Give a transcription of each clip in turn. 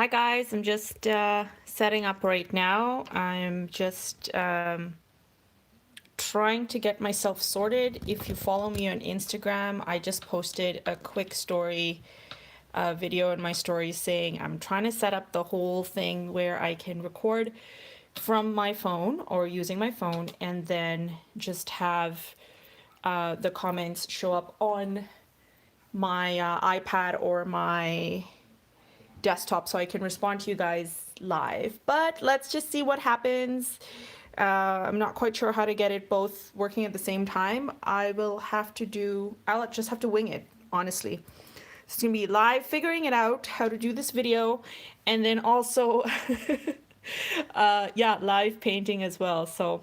Hi guys, I'm just setting up right now. I'm just trying to get myself sorted. If you follow me on Instagram, I just posted a quick story video in my story saying I'm trying to set up the whole thing where I can record from my phone or using my phone and then just have the comments show up on my iPad or my desktop so I can respond to you guys live. But let's just see what happens. I'm not quite sure how to get it both working at the same time. I'll just have to wing it, honestly. It's gonna be live figuring it out, how to do this video, and then also, yeah, live painting as well. So,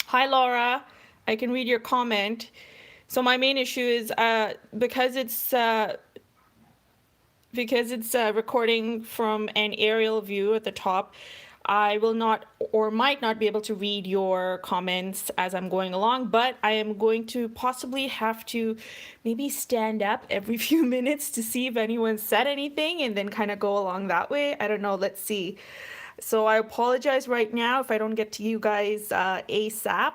hi Laura, I can read your comment. So my main issue is because it's recording from an aerial view at the top, I will not or might not be able to read your comments as I'm going along, but I am going to possibly have to maybe stand up every few minutes to see if anyone said anything and then kind of go along that way. I don't know, let's see. So I apologize right now if I don't get to you guys ASAP,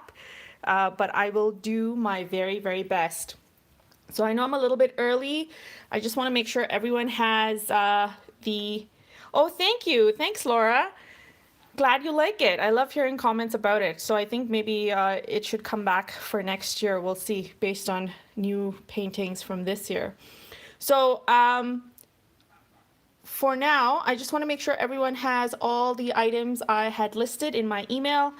but I will do my very, very best. So I know I'm a little bit early. I just want to make sure everyone has Oh, thank you. Thanks, Laura. Glad you like it. I love hearing comments about it. So I think maybe it should come back for next year. We'll see based on new paintings from this year. So for now, I just want to make sure everyone has all the items I had listed in my email.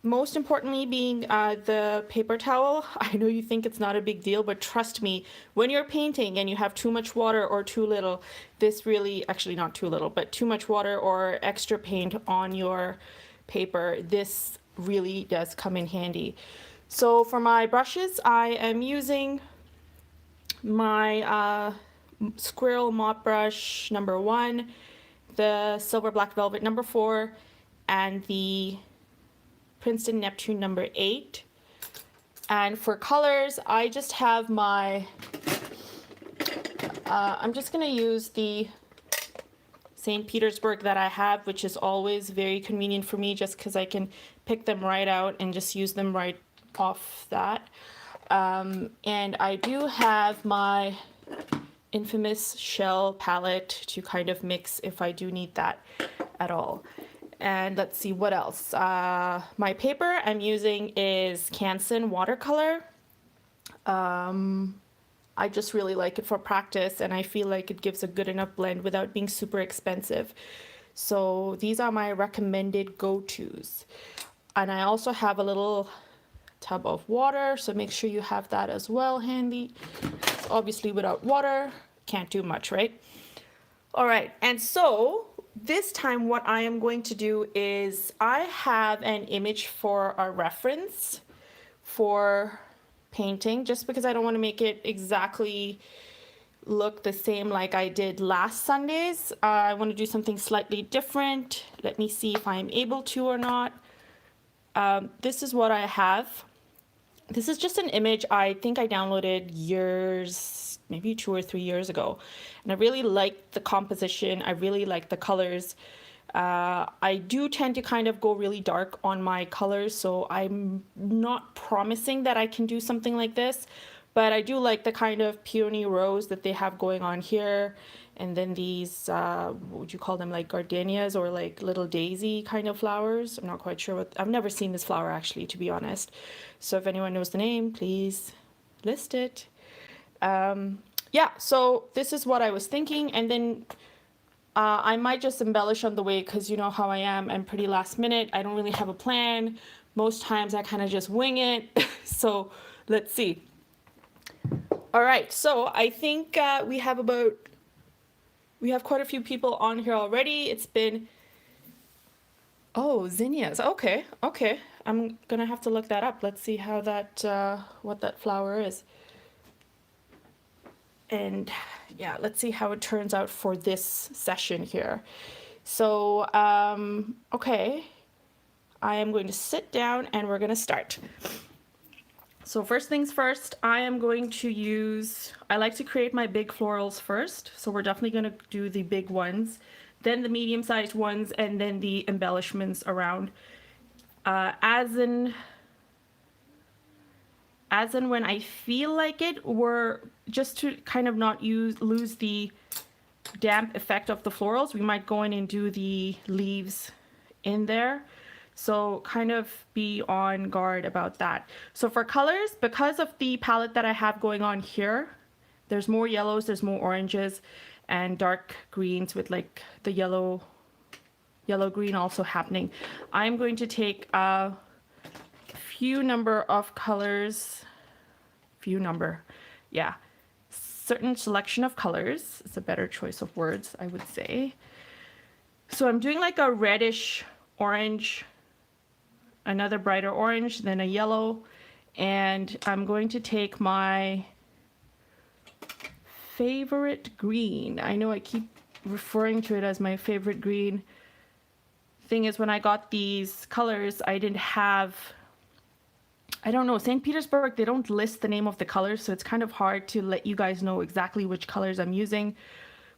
Most importantly being the paper towel. I know you think it's not a big deal, but trust me, when you're painting and you have too much water or too little, this really, actually not too little, but too much water or extra paint on your paper, this really does come in handy. So for my brushes, I am using my Squirrel Mop brush number 1, the Silver Black Velvet number 4, and the Princeton Neptune number 8. And for colors, I just have my, I'm just going to use the St. Petersburg that I have, which is always very convenient for me just because I can pick them right out and just use them right off that. And I do have my infamous shell palette to kind of mix if I do need that at all. And let's see what else. My paper I'm using is Canson Watercolor. I just really like it for practice and I feel like it gives a good enough blend without being super expensive. So these are my recommended go-tos. And I also have a little tub of water, so make sure you have that as well handy. Obviously without water, can't do much, right? All right, and so this time what I am going to do is I have an image for a reference for painting, just because I don't want to make it exactly look the same like I did last Sundays. I want to do something slightly different. Let me see if I'm able to or not. This is what I have. This is just an image I think I downloaded years, maybe 2 or 3 years ago. And I really like the composition. I really like the colors. I do tend to kind of go really dark on my colors, so I'm not promising that I can do something like this. But I do like the kind of peony rose that they have going on here. And then these, what would you call them, like gardenias or like little daisy kind of flowers. I'm not quite sure what, I've never seen this flower actually, to be honest. So if anyone knows the name, please list it. Yeah, so this is what I was thinking. And then I might just embellish on the way because you know how I am. I'm pretty last minute. I don't really have a plan. Most times I kind of just wing it. So let's see. All right, so I think we have quite a few people on here already. It's been, oh, zinnias. Okay, okay. I'm gonna have to look that up. Let's see how that, what that flower is. And yeah, let's see how it turns out for this session here. So, okay. I am going to sit down and we're gonna start. So first things first, I am going to use, I like to create my big florals first. So we're definitely going to do the big ones, then the medium-sized ones, and then the embellishments around. As in when I feel like it, or just to kind of not lose the damp effect of the florals, we might go in and do the leaves in there. So kind of be on guard about that. So for colors, because of the palette that I have going on here, there's more yellows, there's more oranges, and dark greens with like the yellow green also happening. I'm going to take a few number of colors, certain selection of colors. It's a better choice of words, I would say. So I'm doing like a reddish orange, another brighter orange, then a yellow, and I'm going to take my favorite green. I know I keep referring to it as my favorite green. Thing is, when I got these colors, I didn't have, I don't know, St. Petersburg, they don't list the name of the colors, so it's kind of hard to let you guys know exactly which colors I'm using.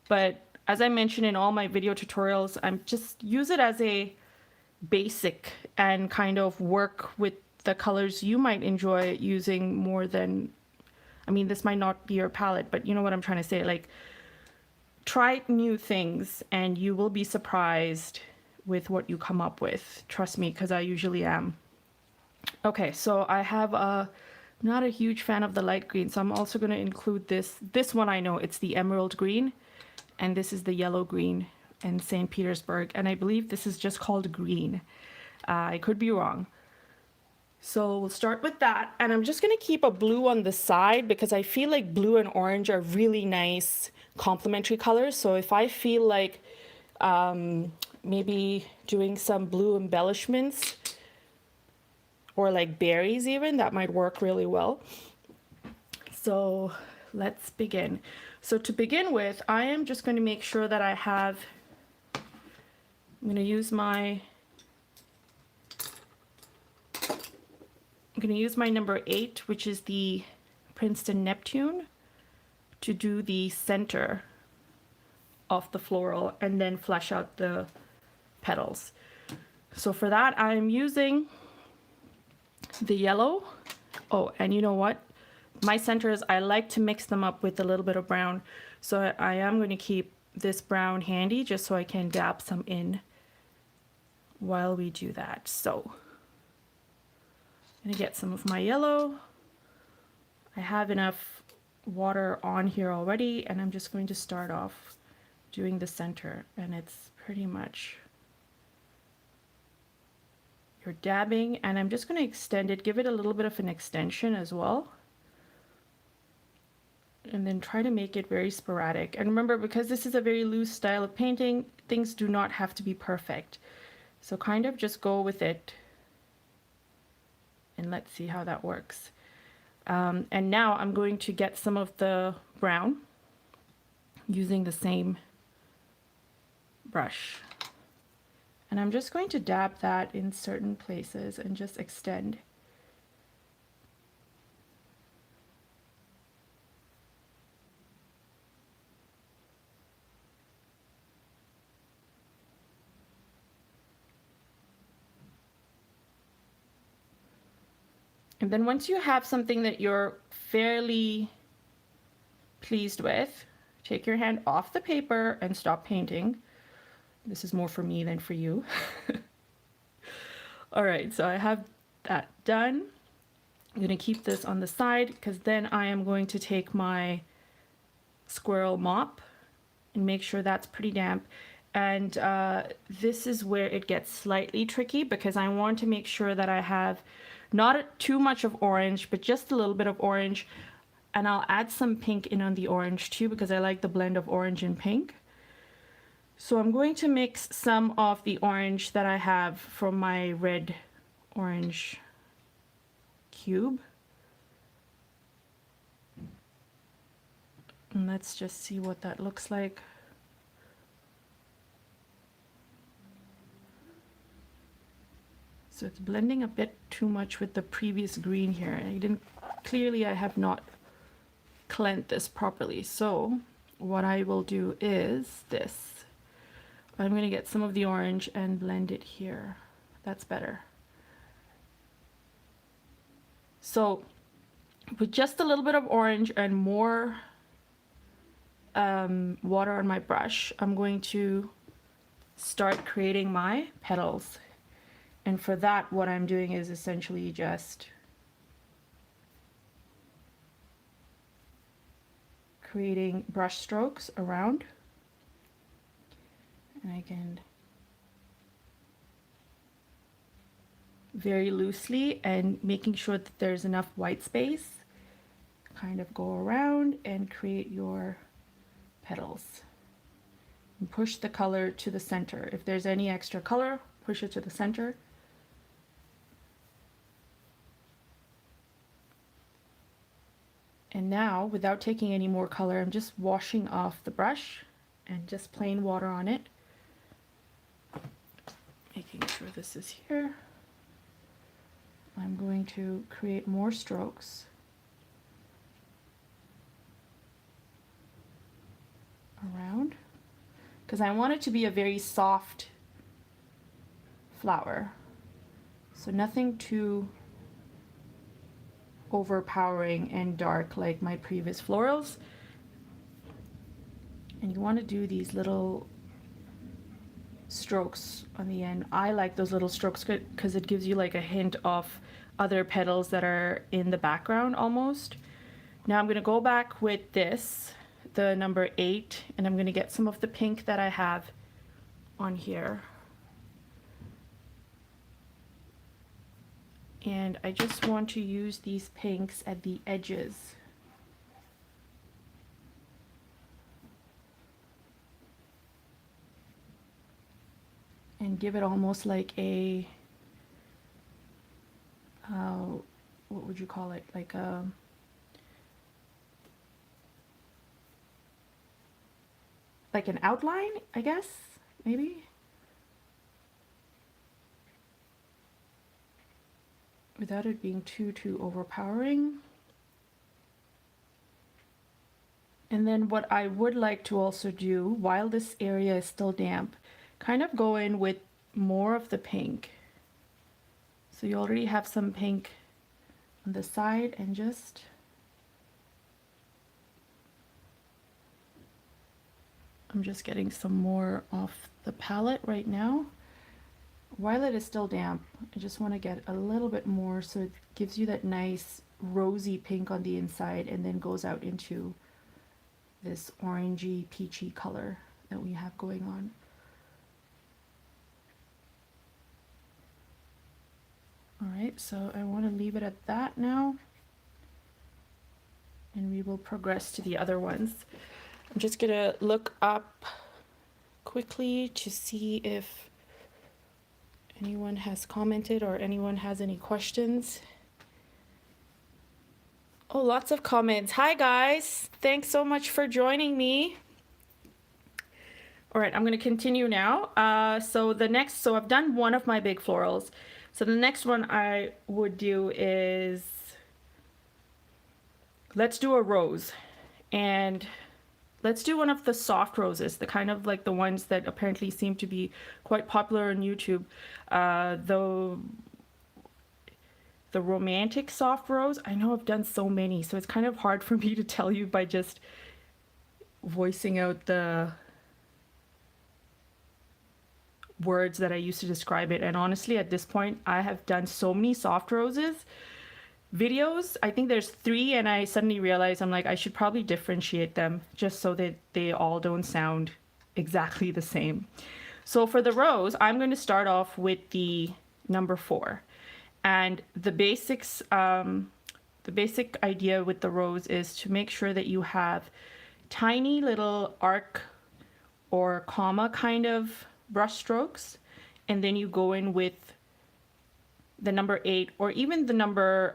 But as I mentioned in all my video tutorials, I'm just use it as a basic and kind of work with the colors you might enjoy using more than, I mean, this might not be your palette, but you know what I'm trying to say. Like, try new things and you will be surprised with what you come up with. Trust me, because I usually am. Okay, so I have not a huge fan of the light green, so I'm also going to include this one. I know it's the emerald green, and this is the yellow green in St. Petersburg, and I believe this is just called green. I could be wrong. So we'll start with that, and I'm just going to keep a blue on the side because I feel like blue and orange are really nice complementary colors. So if I feel like maybe doing some blue embellishments or like berries even, that might work really well. So let's begin. So to begin with, I am just going to make sure that I have, I'm going to use my number 8, which is the Princeton Neptune, to do the center of the floral and then flesh out the petals. So for that, I'm using the yellow. Oh, and you know what? My centers, I like to mix them up with a little bit of brown. So I am going to keep this brown handy just so I can dab some in while we do that. So I'm going to get some of my yellow. I have enough water on here already, and I'm just going to start off doing the center, and it's pretty much you're dabbing, and I'm just going to extend it, give it a little bit of an extension as well, and then try to make it very sporadic. And remember, because this is a very loose style of painting, things do not have to be perfect, so kind of just go with it and let's see how that works. And now I'm going to get some of the brown using the same brush. And I'm just going to dab that in certain places and just extend. And then once you have something that you're fairly pleased with, take your hand off the paper and stop painting. This is more for me than for you. All right, so I have that done. I'm going to keep this on the side because then I am going to take my Squirrel Mop and make sure that's pretty damp. And this is where it gets slightly tricky because I want to make sure that I have not too much of orange, but just a little bit of orange. And I'll add some pink in on the orange too because I like the blend of orange and pink. So I'm going to mix some of the orange that I have from my red orange cube. And let's just see what that looks like. So it's blending a bit too much with the previous green here. I didn't clearly I have not cleansed this properly. So what I will do is this. I'm going to get some of the orange and blend it here. That's better. So with just a little bit of orange and more water on my brush, I'm going to start creating my petals. And for that, what I'm doing is essentially just creating brush strokes around. And I can very loosely, and making sure that there's enough white space, kind of go around and create your petals. And push the color to the center. If there's any extra color, push it to the center. And now, without taking any more color, I'm just washing off the brush and just plain water on it. Making sure this is here. I'm going to create more strokes around, because I want it to be a very soft flower. So nothing too overpowering and dark like my previous florals. And you want to do these little strokes on the end. I like those little strokes because it gives you like a hint of other petals that are in the background almost. Now I'm going to go back with this, the number 8, and I'm going to get some of the pink that I have on here. And I just want to use these pinks at the edges. And give it almost like a, what would you call it? Like an outline, I guess, maybe? Without it being too overpowering. And then what I would like to also do, while this area is still damp, kind of go in with more of the pink. So you already have some pink on the side, and just I'm just getting some more off the palette right now. While it is still damp, I just want to get a little bit more so it gives you that nice rosy pink on the inside and then goes out into this orangey peachy color that we have going on. All right, so I want to leave it at that now, and we will progress to the other ones. I'm just gonna look up quickly to see if anyone has commented or anyone has any questions. Oh, lots of comments. Hi guys, thanks so much for joining me. All right, I'm gonna continue now. So I've done one of my big florals. So the next one I would do is, let's do a rose, and let's do one of the soft roses, the kind of like the ones that apparently seem to be quite popular on YouTube. The romantic soft rose. I know I've done so many, so it's kind of hard for me to tell you by just voicing out the words that I used to describe it. And honestly, at this point, I have done so many soft roses videos. I think there's 3, and I suddenly realized I'm like, I should probably differentiate them just so that they all don't sound exactly the same. So for the rose, I'm going to start off with the number 4. And the basics, the basic idea with the rose is to make sure that you have tiny little arc or comma kind of brush strokes, and then you go in with the number 8 or even the number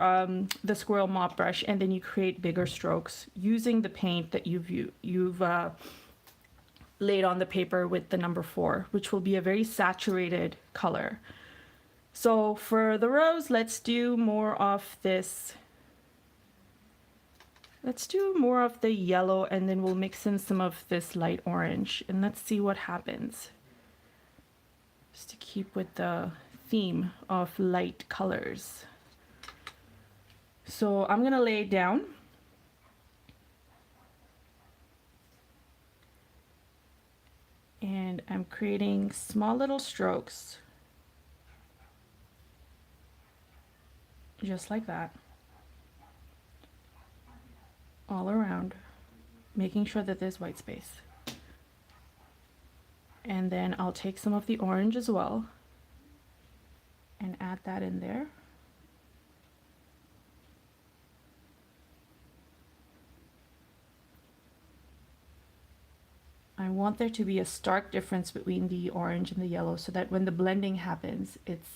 the Squirrel Mop brush, and then you create bigger strokes using the paint that you've laid on the paper with the number 4, which will be a very saturated color. So for the rose, let's do more of this Let's do more of the yellow and then we'll mix in some of this light orange and let's see what happens. Just to keep with the theme of light colors. So I'm gonna lay it down. And I'm creating small little strokes. Just like that. All around, making sure that there's white space. And then I'll take some of the orange as well and add that in there. I want there to be a stark difference between the orange and the yellow so that when the blending happens, it's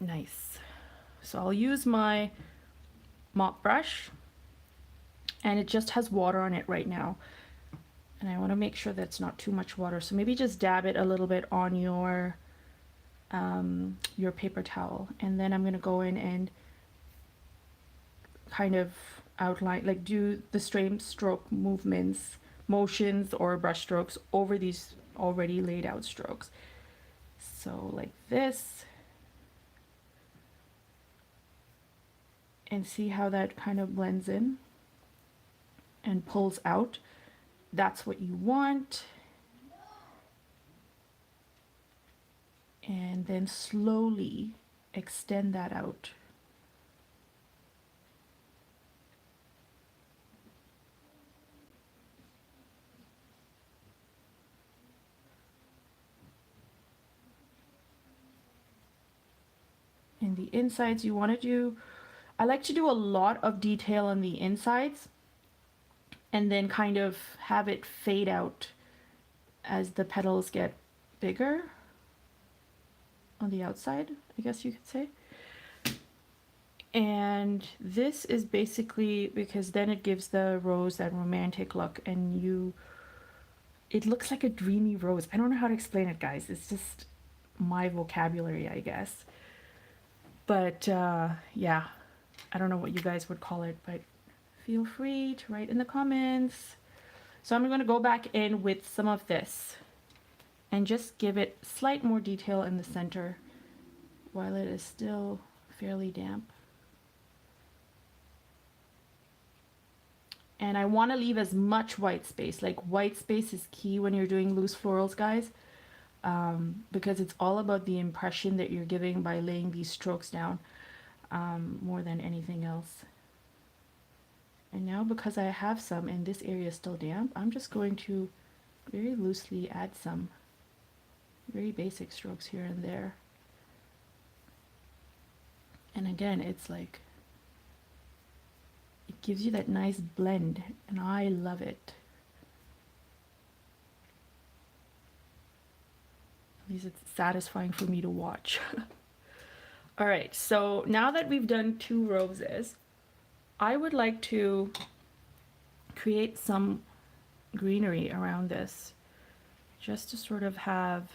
nice. So I'll use my mop brush and it just has water on it right now. And I want to make sure that's not too much water. So maybe just dab it a little bit on your paper towel. And then I'm going to go in and kind of outline, like do the same stroke motions or brush strokes over these already laid out strokes. So like this. And see how that kind of blends in and pulls out. That's what you want. And then slowly extend that out. And the insides you want to do, I like to do a lot of detail on the insides and then kind of have it fade out as the petals get bigger on the outside, I guess you could say. And this is basically because then it gives the rose that romantic look and it looks like a dreamy rose. I don't know how to explain it, guys. It's just my vocabulary, I guess. But yeah. I don't know what you guys would call it, but feel free to write in the comments. So I'm going to go back in with some of this and just give it slight more detail in the center while it is still fairly damp. And I want to leave as much white space. Like white space is key when you're doing loose florals, guys, because it's all about the impression that you're giving by laying these strokes down. More than anything else. And now because I have some and this area is still damp, I'm just going to very loosely add some very basic strokes here and there. And again, it's like, it gives you that nice blend and I love it. At least it's satisfying for me to watch. All right, so now that we've done 2 roses, I would like to create some greenery around this, just to sort of have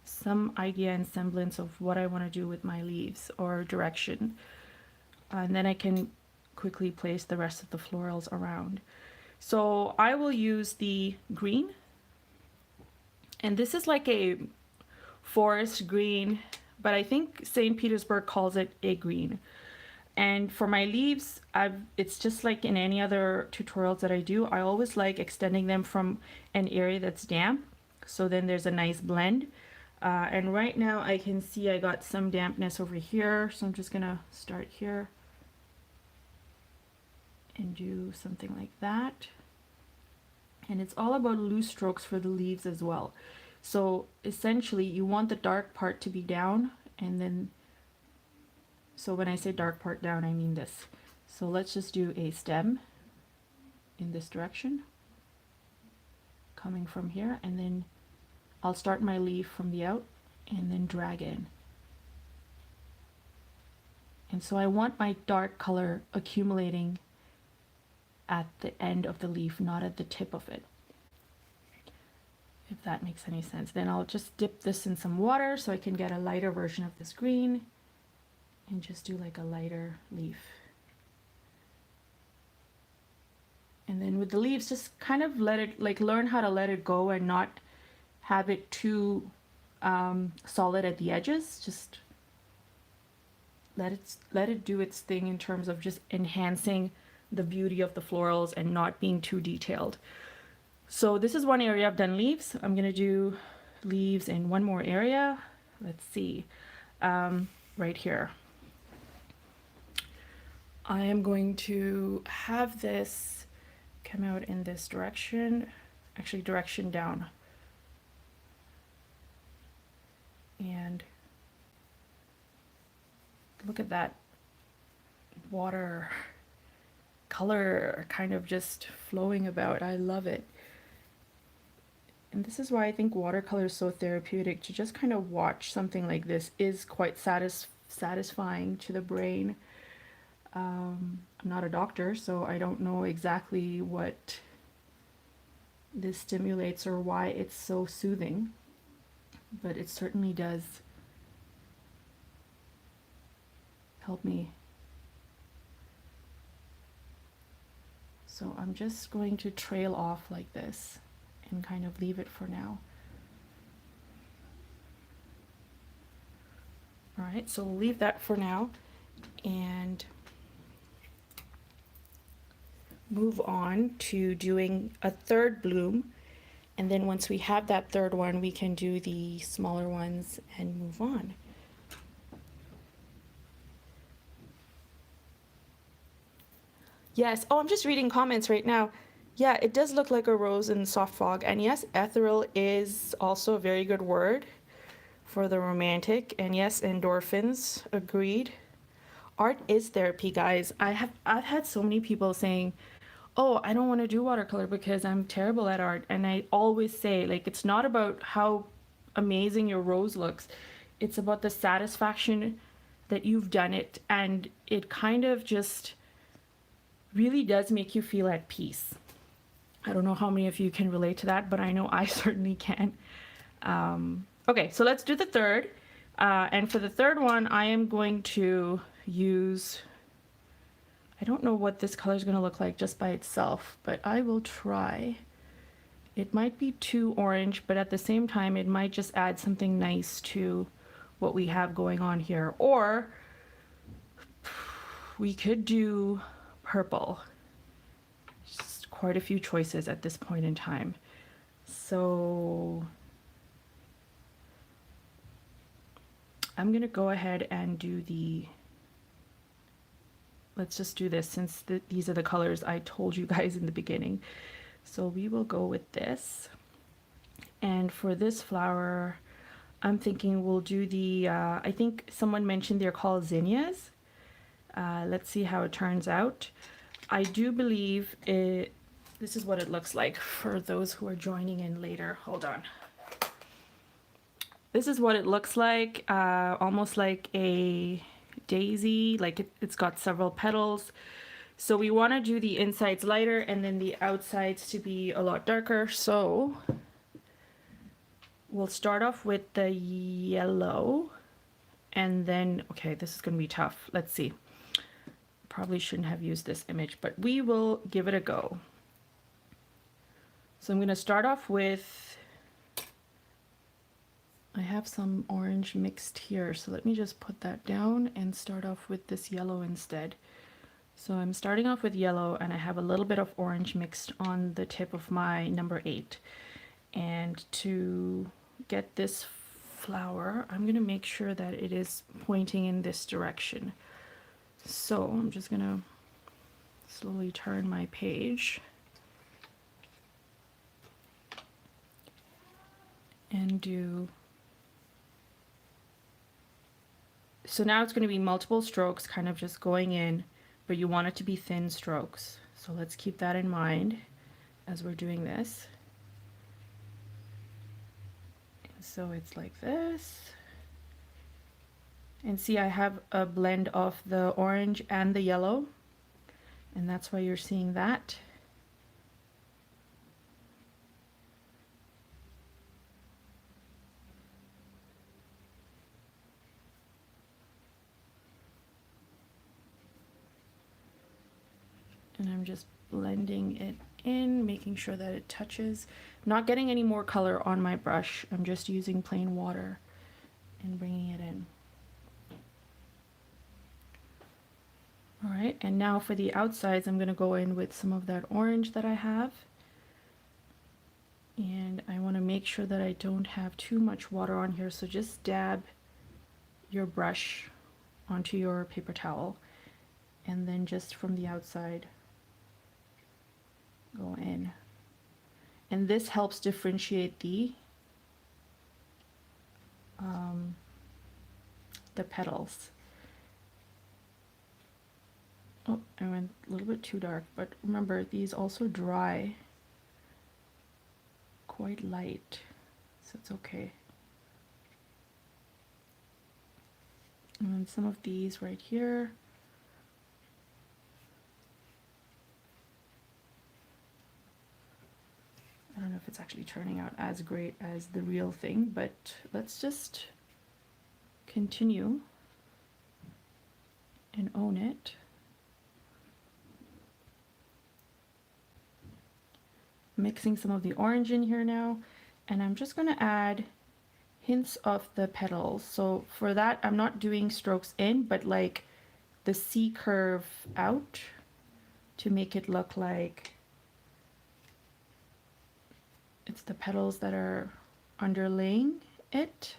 some idea and semblance of what I want to do with my leaves or direction. And then I can quickly place the rest of the florals around. So I will use the green, and this is like a forest green, but I think St. Petersburg calls it a green. And for my leaves, it's just like in any other tutorials that I do, I always like extending them from an area that's damp, so then there's a nice blend. And right now I can see I got some dampness over here, so I'm just gonna start here and do something like that. And it's all about loose strokes for the leaves as well. So essentially you want the dark part to be down, and then, so when I say dark part down, I mean this. So let's just do a stem in this direction, coming from here, and then I'll start my leaf from the out and then drag in. And so I want my dark color accumulating at the end of the leaf, not at the tip of it. If that makes any sense. Then I'll just dip this in some water so I can get a lighter version of this green and just do like a lighter leaf. And then with the leaves, just kind of let it, like, learn how to let it go and not have it too solid at the edges. Just let it do its thing in terms of just enhancing the beauty of the florals and not being too detailed. So this is one area I've done leaves. I'm gonna do leaves in one more area. Let's see, right here. I am going to have this come out in this direction, actually direction down. And look at that water color kind of just flowing about. I love it. And this is why I think watercolor is so therapeutic. To just kind of watch something like this is quite satisfying to the brain. I'm not a doctor, so I don't know exactly what this stimulates or why it's so soothing, but it certainly does help me. So I'm just going to trail off like this and kind of leave it for now. All right, so we'll leave that for now and move on to doing a third bloom. And then once we have that third one, we can do the smaller ones and move on. Yes, oh, I'm just reading comments right now. Yeah, it does look like a rose in soft fog. And yes, ethereal is also a very good word for the romantic. And yes, endorphins, agreed. Art is therapy, guys. I've had so many people saying, oh, I don't want to do watercolor because I'm terrible at art. And I always say, like, it's not about how amazing your rose looks. It's about the satisfaction that you've done it. And it kind of just really does make you feel at peace. I don't know how many of you can relate to that, but I know I certainly can. Okay, so let's do the third. And for the third one, I am going to use, I don't know what this color is going to look like just by itself, but I will try. It might be too orange, but at the same time, it might just add something nice to what we have going on here. Or we could do purple. Just quite a few choices at this point in time. So I'm gonna go ahead and do the, let's just do this since these are the colors I told you guys in the beginning. So we will go with this. And for this flower, I'm thinking we'll do the, I think someone mentioned they're called zinnias. Let's see how it turns out. I do believe this is what it looks like for those who are joining in later. Hold on. This is what it looks like, almost like a daisy, like it's got several petals. So we want to do the insides lighter and then the outsides to be a lot darker. So we'll start off with the yellow and then, okay, this is going to be tough. Let's see. Probably shouldn't have used this image, but we will give it a go. So I'm going to start off with, I have some orange mixed here, so let me just put that down and start off with this yellow instead. So I'm starting off with yellow and I have a little bit of orange mixed on the tip of my number 8. And to get this flower, I'm going to make sure that it is pointing in this direction. So I'm just going to slowly turn my page and do, so now it's going to be multiple strokes kind of just going in, but you want it to be thin strokes. So let's keep that in mind as we're doing this. And so it's like this. And see, I have a blend of the orange and the yellow, and that's why you're seeing that. And I'm just blending it in, making sure that it touches. I'm not getting any more color on my brush. I'm just using plain water and bringing it in. All right, and now for the outsides, I'm going to go in with some of that orange that I have. And I want to make sure that I don't have too much water on here, so just dab your brush onto your paper towel, and then just from the outside go in. And this helps differentiate the petals. Oh, I went a little bit too dark, but remember, these also dry quite light, so it's okay. And then some of these right here. I don't know if it's actually turning out as great as the real thing, but let's just continue and own it. Mixing some of the orange in here now, and I'm just going to add hints of the petals. So for that, I'm not doing strokes in, but like the C curve out to make it look like it's the petals that are underlaying it.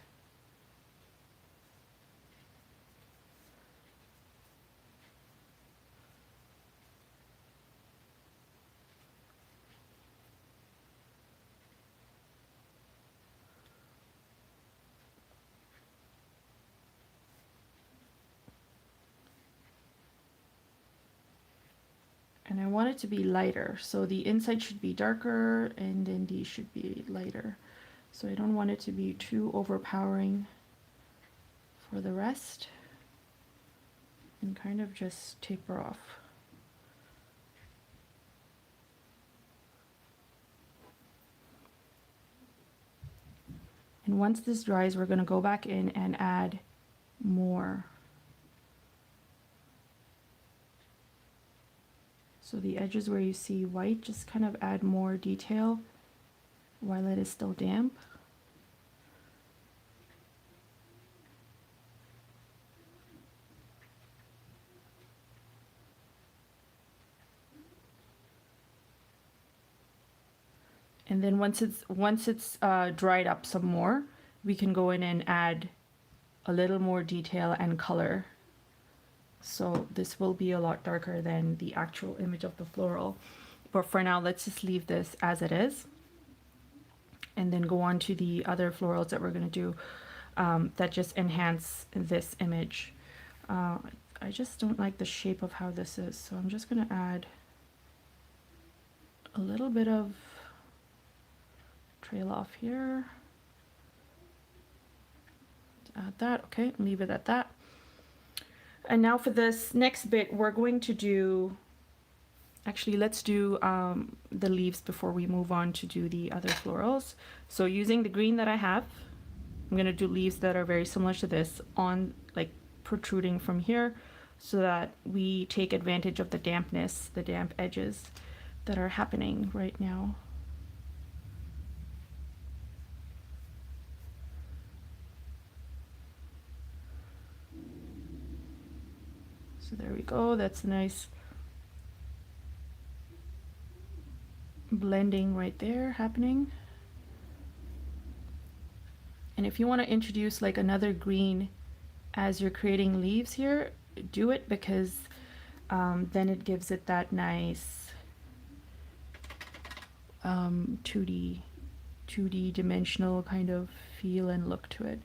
And I want it to be lighter, so the inside should be darker and then these should be lighter. So I don't want it to be too overpowering for the rest, and kind of just taper off. And once this dries, we're going to go back in and add more. So the edges where you see white, just kind of add more detail while it is still damp. And then once it's dried up some more, we can go in and add a little more detail and color. So this will be a lot darker than the actual image of the floral. But for now, let's just leave this as it is. And then go on to the other florals that we're going to do that just enhance this image. I just don't like the shape of how this is, so I'm just going to add a little bit of trail off here. Add that, okay, leave it at that. And now for this next bit, we're going to do, actually let's do the leaves before we move on to do the other florals. So using the green that I have, I'm going to do leaves that are very similar to this on like protruding from here, so that we take advantage of the dampness, the damp edges that are happening right now. So there we go, that's a nice blending right there happening. And if you want to introduce like another green as you're creating leaves here, do it, because then it gives it that nice 2D dimensional kind of feel and look to it.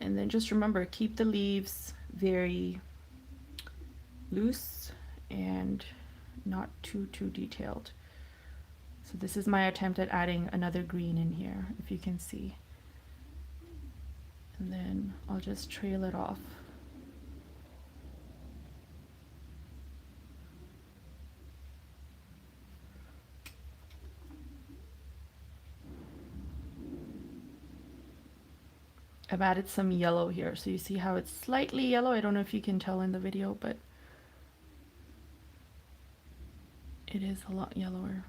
And then just remember, keep the leaves very loose and not too detailed. So this is my attempt at adding another green in here, if you can see. And then I'll just trail it off. I've added some yellow here, so you see how it's slightly yellow. I don't know if you can tell in the video, but it is a lot yellower.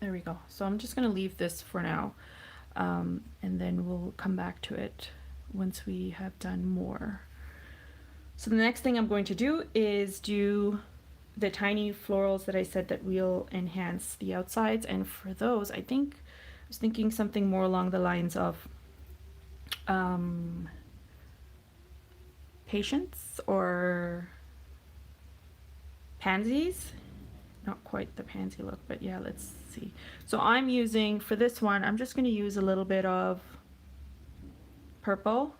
There we go. So I'm just going to leave this for now, and then we'll come back to it once we have done more. So the next thing I'm going to do is do the tiny florals that I said that will enhance the outsides, and for those I was thinking something more along the lines of patience or pansies. Not quite the pansy look, but yeah, let's see. So I'm using, for this one, I'm just going to use a little bit of purple,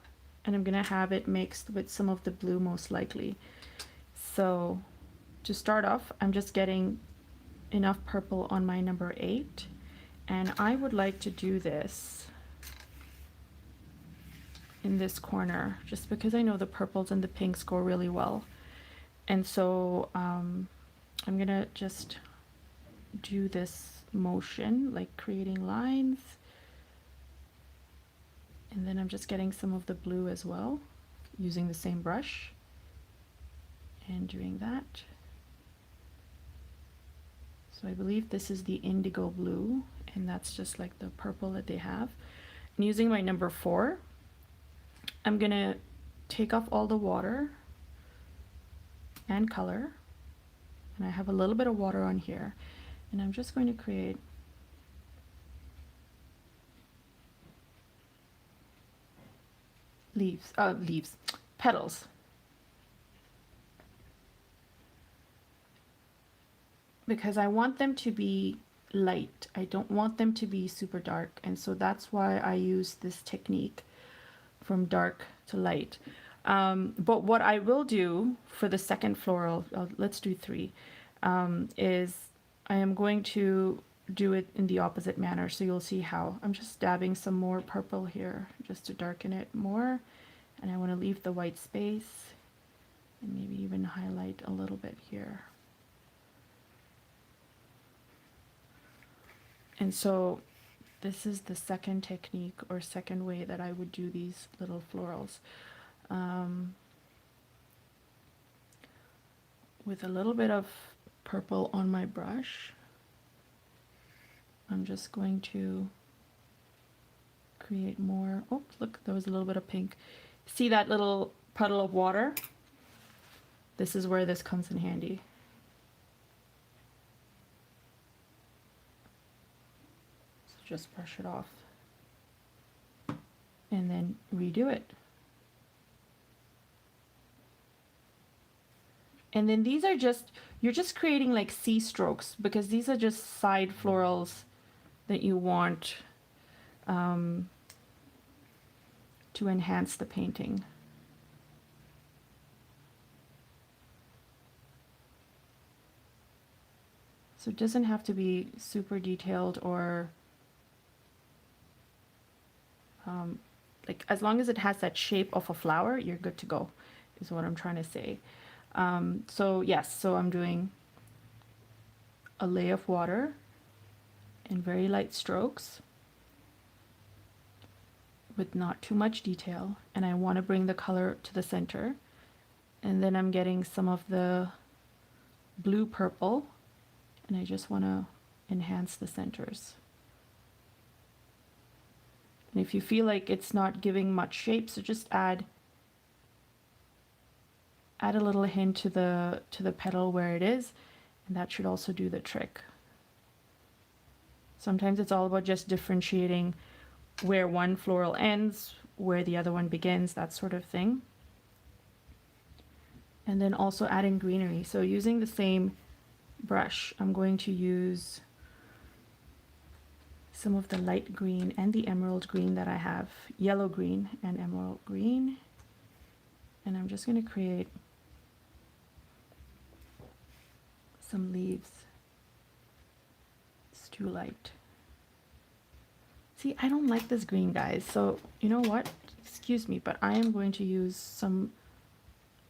and I'm going to have it mixed with some of the blue most likely. So to start off, I'm just getting enough purple on my number 8, and I would like to do this in this corner just because I know the purples and the pinks go really well. And so I'm gonna just do this motion, like creating lines, and then I'm just getting some of the blue as well using the same brush and doing that. So I believe this is the indigo blue, and that's just like the purple that they have. And using my number 4, I'm gonna take off all the water and color, and I have a little bit of water on here, and I'm just going to create petals. Because I want them to be light. I don't want them to be super dark, and so that's why I use this technique from dark to light. But what I will do for the second floral, let's do 3, is I am going to do it in the opposite manner, so you'll see how. I'm just dabbing some more purple here just to darken it more, and I want to leave the white space and maybe even highlight a little bit here. And so this is the second technique or second way that I would do these little florals. With a little bit of purple on my brush, I'm just going to create more. Oh, look, there was a little bit of pink. See that little puddle of water? This is where this comes in handy. So just brush it off and then redo it. And then these are just, you're just creating like C strokes, because these are just side florals that you want to enhance the painting. So it doesn't have to be super detailed or like, as long as it has that shape of a flower, you're good to go, is what I'm trying to say. So yes, so I'm doing a layer of water in very light strokes with not too much detail, and I want to bring the color to the center, and then I'm getting some of the blue purple, and I just want to enhance the centers. And if you feel like it's not giving much shape, so just add a little hint to the petal where it is, and that should also do the trick. Sometimes it's all about just differentiating where one floral ends, where the other one begins, that sort of thing. And then also adding greenery. So using the same brush, I'm going to use some of the light green and the emerald green that I have, yellow green and emerald green, and I'm just going to create some leaves. It's too light. See, I don't like this green, guys, so you know what, excuse me, but I am going to use some,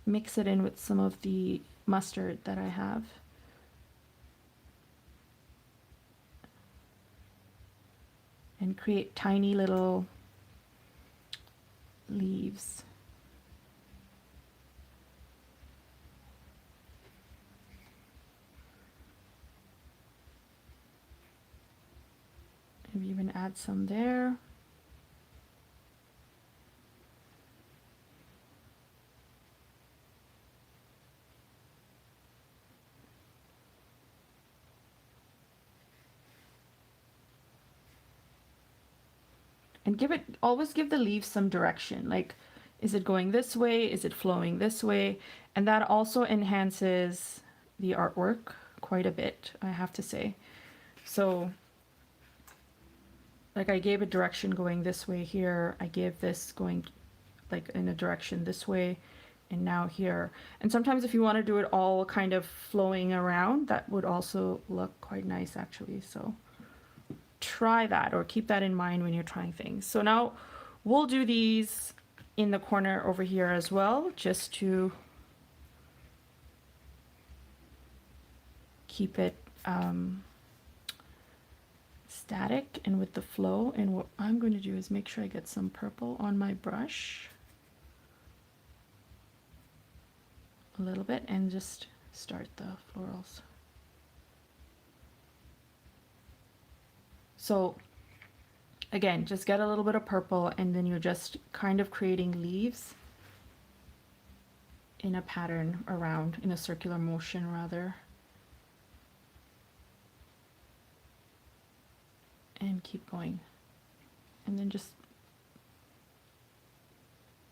mix it in with some of the mustard that I have. And create tiny little leaves. Maybe even add some there. And always give the leaves some direction. Like, is it going this way? Is it flowing this way? And that also enhances the artwork quite a bit, I have to say. So, like, I gave a direction going this way here. I gave this going like in a direction this way, and now here. And sometimes if you want to do it all kind of flowing around, that would also look quite nice actually. So try that, or keep that in mind when you're trying things. So now we'll do these in the corner over here as well, just to keep it static and with the flow. And what I'm going to do is make sure I get some purple on my brush a little bit and just start the florals. So again, just get a little bit of purple, and then you're just kind of creating leaves in a pattern around, in a circular motion rather. And keep going. And then just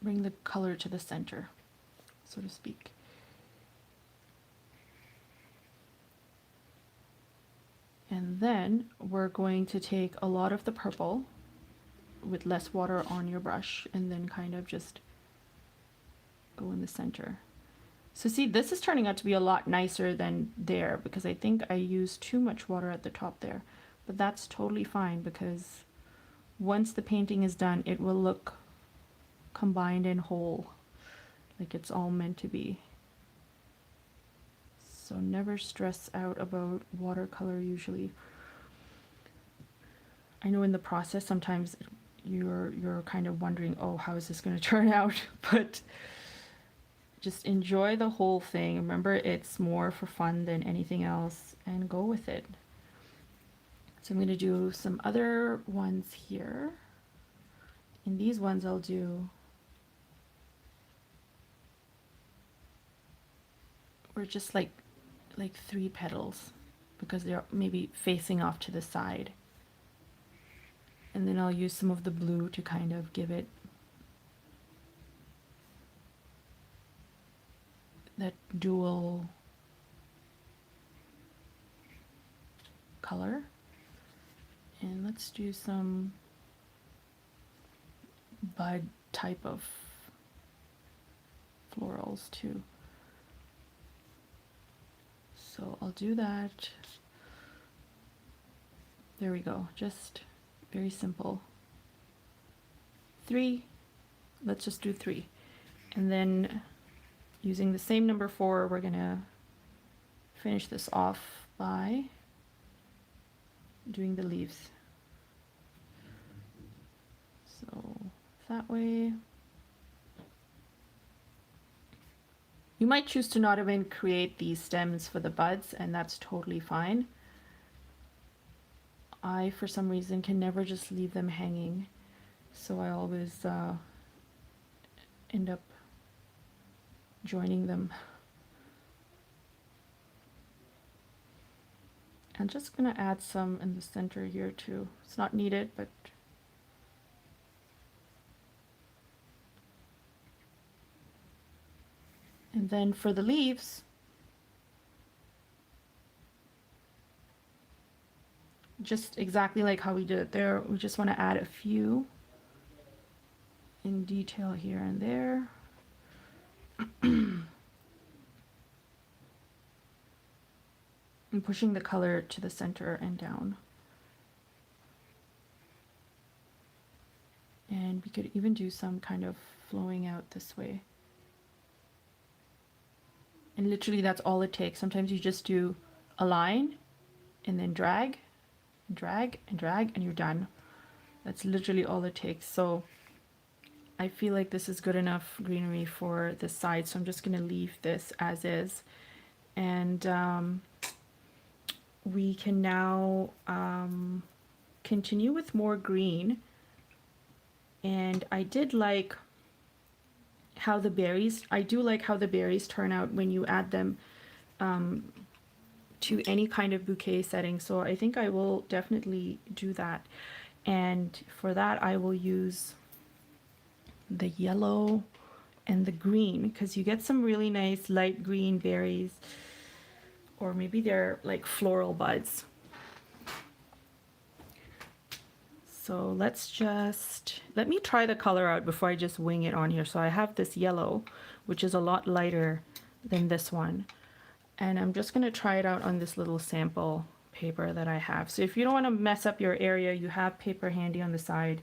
bring the color to the center, so to speak. And then we're going to take a lot of the purple with less water on your brush, and then kind of just go in the center. So see, this is turning out to be a lot nicer than there, because I think I used too much water at the top there. But that's totally fine, because once the painting is done, it will look combined and whole, like it's all meant to be. So never stress out about watercolor usually. I know in the process sometimes you're kind of wondering, oh, how is this going to turn out? But just enjoy the whole thing. Remember, it's more for fun than anything else, and go with it. So I'm going to do some other ones here. In these ones I'll do, we're just like 3 petals, because they're maybe facing off to the side. And then I'll use some of the blue to kind of give it that dual color. And let's do some bud type of florals too. So I'll do that. There we go. Just very simple. 3. Let's just do 3. And then using the same number 4, we're gonna finish this off by doing the leaves. So that way. You might choose to not even create these stems for the buds, and that's totally fine. I, for some reason, can never just leave them hanging, so I always end up joining them. I'm just gonna add some in the center here too. It's not needed, but and then for the leaves, just exactly like how we did it there, we just want to add a few in detail here and there. And pushing the color to the center and down. And we could even do some kind of flowing out this way. And literally that's all it takes. Sometimes you just do a line and then drag, and drag, and drag, and you're done. That's literally all it takes. So I feel like this is good enough greenery for this side, so I'm just going to leave this as is. And we can now continue with more green. And I did like how the berries, I do like how the berries turn out when you add them to any kind of bouquet setting. So I think I will definitely do that. And for that, I will use the yellow and the green, because you get some really nice light green berries, or maybe they're like floral buds. So let me try the color out before I just wing it on here. So I have this yellow, which is a lot lighter than this one. And I'm just gonna try it out on this little sample paper that I have. So if you don't wanna mess up your area, you have paper handy on the side,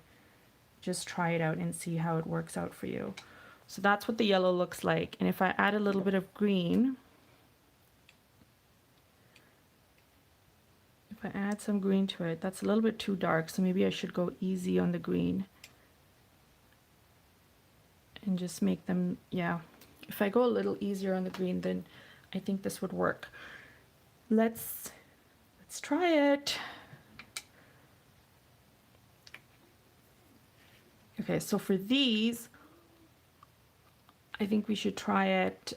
just try it out and see how it works out for you. So that's what the yellow looks like. And if I add a little bit of green, if I add some green to it, that's a little bit too dark, so maybe I should go easy on the green and just make them, yeah. If I go a little easier on the green, then I think this would work. Let's try it. Okay, so for these, I think we should try it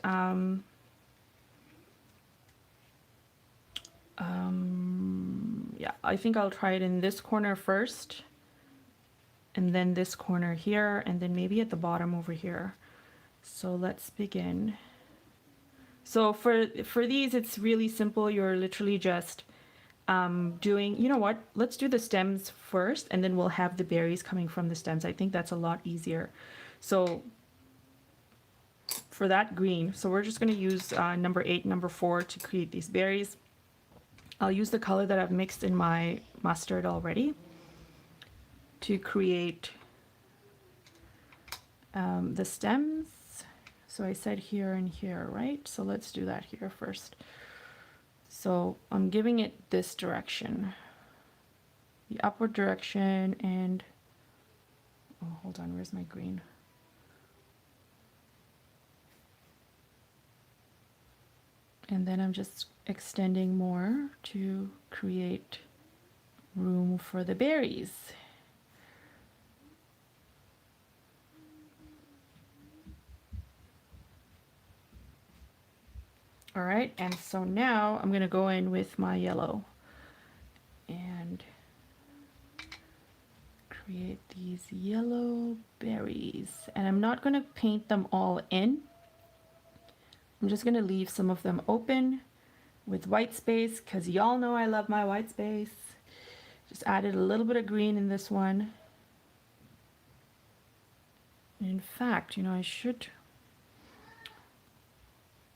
yeah, I think I'll try it in this corner first, and then this corner here, and then maybe at the bottom over here. So let's begin. So for these, it's really simple. You're literally just doing, you know what, let's do the stems first, and then we'll have the berries coming from the stems. I think that's a lot easier. So for that green, so we're just going to use number 8, number 4 to create these berries. I'll use the color that I've mixed in my mustard already to create the stems. So I said here and here, right? So let's do that here first. So I'm giving it this direction, the upward direction, and oh, hold on, where's my green? And then I'm just extending more to create room for the berries. All right, and so now I'm gonna go in with my yellow and create these yellow berries. And I'm not gonna paint them all in. I'm just gonna leave some of them open with white space, because y'all know I love my white space. Just added a little bit of green in this one. In fact, you know, I should.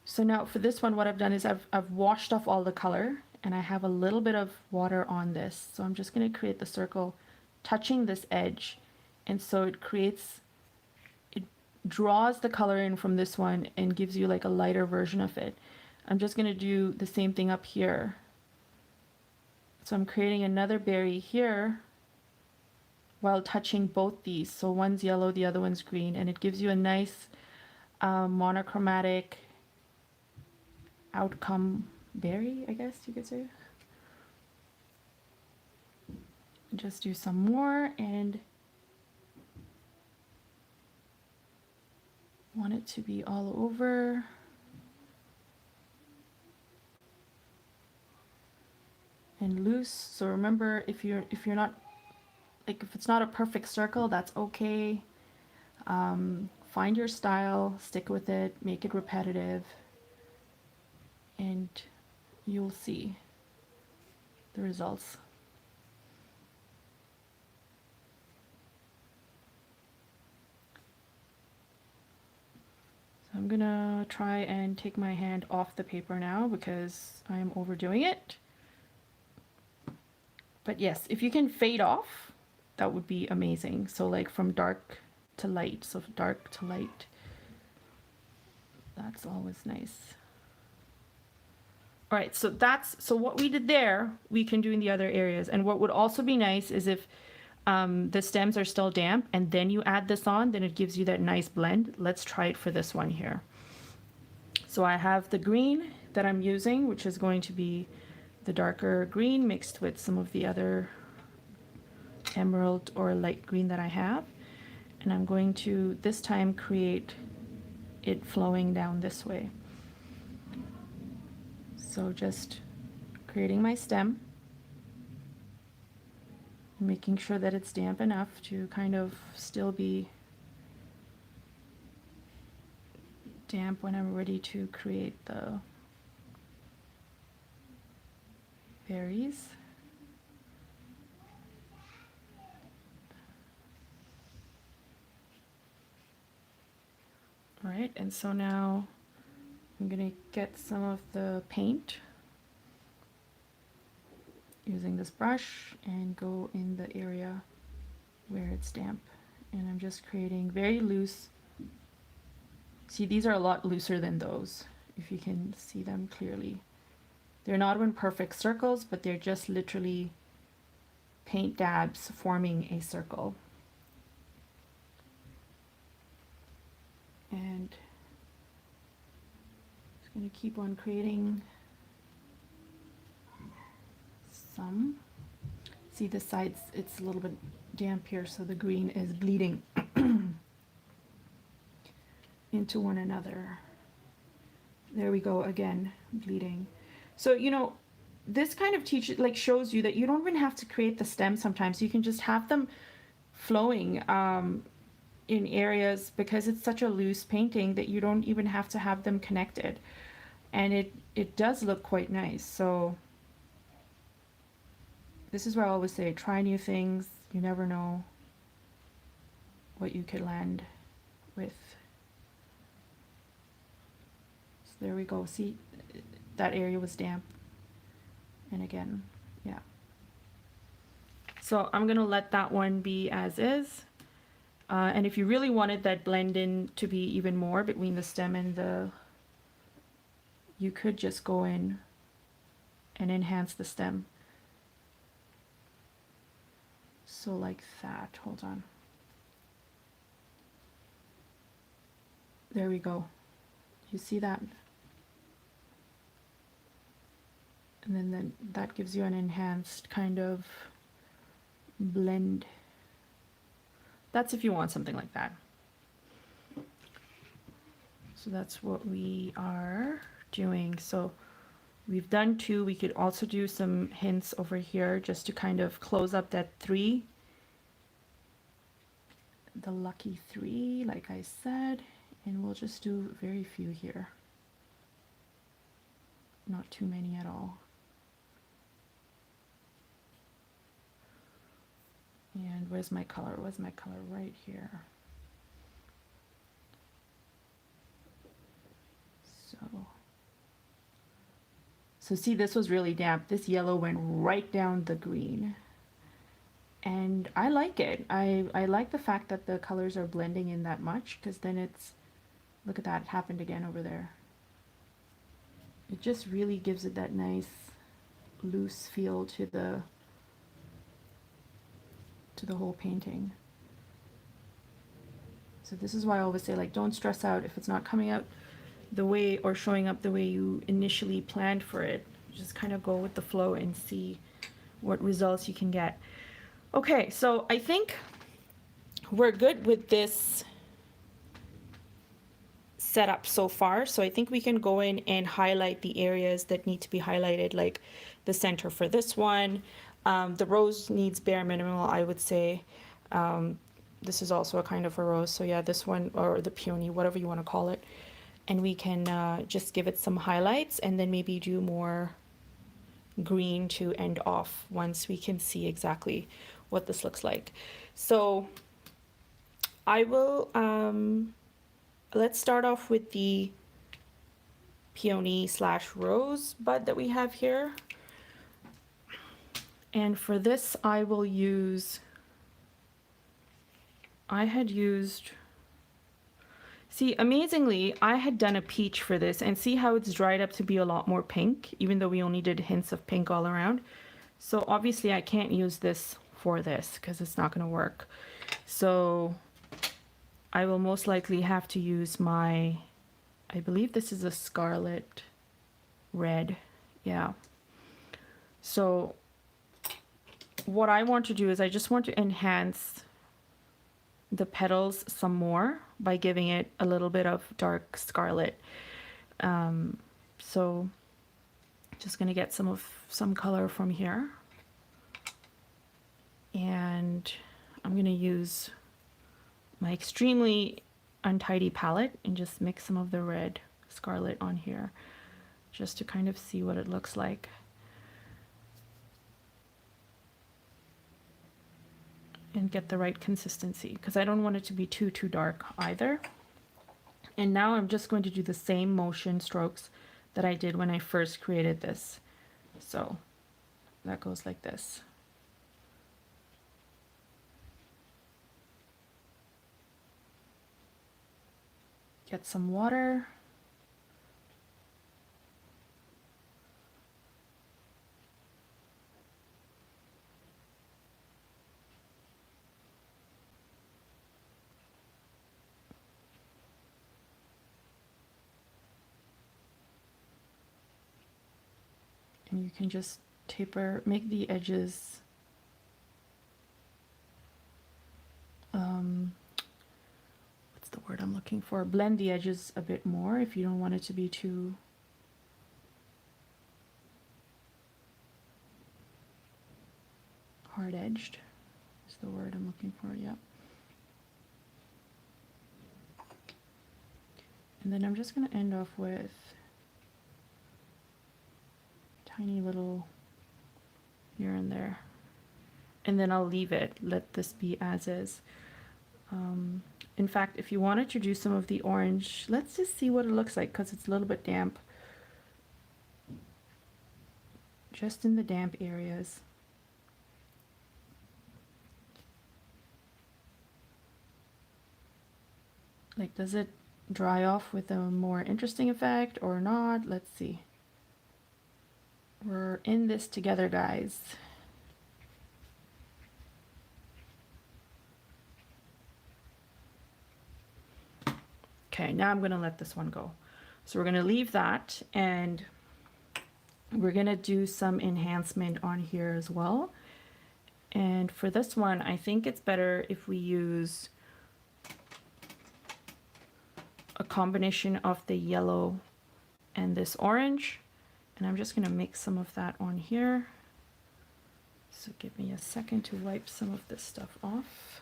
So now for this one, what I've done is I've washed off all the color, and I have a little bit of water on this. So I'm just gonna create the circle touching this edge. And so it creates, it draws the color in from this one and gives you like a lighter version of it. I'm just gonna do the same thing up here. So I'm creating another berry here while touching both these. So one's yellow, the other one's green, and it gives you a nice monochromatic outcome berry, I guess you could say. Just do some more, and want it to be all over. And loose. So remember, if you're not, like, if it's not a perfect circle, that's okay. Find your style, stick with it, make it repetitive, and you'll see the results. So I'm gonna try and take my hand off the paper now because I am overdoing it. But yes, if you can fade off, that would be amazing. So like from dark to light, so dark to light. That's always nice. All right, so so what we did there, we can do in the other areas. And what would also be nice is if the stems are still damp and then you add this on, then it gives you that nice blend. Let's try it for this one here. So I have the green that I'm using, which is going to be the darker green mixed with some of the other emerald or light green that I have. And I'm going to this time create it flowing down this way. So just creating my stem, making sure that it's damp enough to kind of still be damp when I'm ready to create the berries. All right, and so now I'm going to get some of the paint using this brush and go in the area where it's damp. And I'm just creating very loose. See, these are a lot looser than those, if you can see them clearly. They're not in perfect circles, but they're just literally paint dabs forming a circle. And just going to keep on creating some. See the sides, it's a little bit damp here, so the green is bleeding into one another. There we go again, bleeding. So, you know, this kind of shows you that you don't even have to create the stem sometimes. You can just have them flowing in areas, because it's such a loose painting that you don't even have to have them connected. And it does look quite nice. So this is where I always say, try new things. You never know what you could land with. So there we go. See, that area was damp. And again, yeah. So I'm gonna let that one be as is. And if you really wanted that blend in to be even more between the stem and you could just go in and enhance the stem. So like that, hold on. There we go. You see that? And then that gives you an enhanced kind of blend. That's if you want something like that. So that's what we are doing. So we've done 2. We could also do some hints over here just to kind of close up that 3. The lucky 3, like I said, and we'll just do very few here. Not too many at all. And where's my color? Where's my color? Right here. So see, this was really damp. This yellow went right down the green. And I like it. I like the fact that the colors are blending in that much, because then it's, look at that, it happened again over there. It just really gives it that nice loose feel to the whole painting. So this is why I always say, like, don't stress out if it's not coming out the way or showing up the way you initially planned for it. Just kind of go with the flow and see what results you can get. Okay, so I think we're good with this setup so far. So I think we can go in and highlight the areas that need to be highlighted, like the center for this one. The rose needs bare minimal, I would say. This is also a kind of a rose. So yeah, this one, or the peony, whatever you want to call it. And we can just give it some highlights, and then maybe do more green to end off once we can see exactly what this looks like. So I will, let's start off with the peony / rose bud that we have here. And for this, I will use, see, amazingly, I had done a peach for this, and see how it's dried up to be a lot more pink, even though we only did hints of pink all around. So obviously I can't use this for this because it's not going to work. So I will most likely have to use my, I believe this is a scarlet red. Yeah. So what I want to do is I just want to enhance the petals some more by giving it a little bit of dark scarlet. So just going to get some color from here, and I'm going to use my extremely untidy palette and just mix some of the red scarlet on here just to kind of see what it looks like. And get the right consistency, because I don't want it to be too dark either. And now I'm just going to do the same motion strokes that I did when I first created this. So that goes like this. Get some water. And you can just taper, make the edges what's the word I'm looking for? Blend the edges a bit more if you don't want it to be too hard edged. Is the word I'm looking for, yeah. And then I'm just going to end off with tiny little here and there. And then I'll leave it, let this be as is. In fact, if you wanted to do some of the orange, let's just see what it looks like, because it's a little bit damp. Just in the damp areas. Like, does it dry off with a more interesting effect or not? Let's see. We're in this together, guys. Okay, now I'm going to let this one go. So we're going to leave that, and we're going to do some enhancement on here as well. And for this one, I think it's better if we use a combination of the yellow and this orange. And I'm just going to mix some of that on here. So give me a second to wipe some of this stuff off.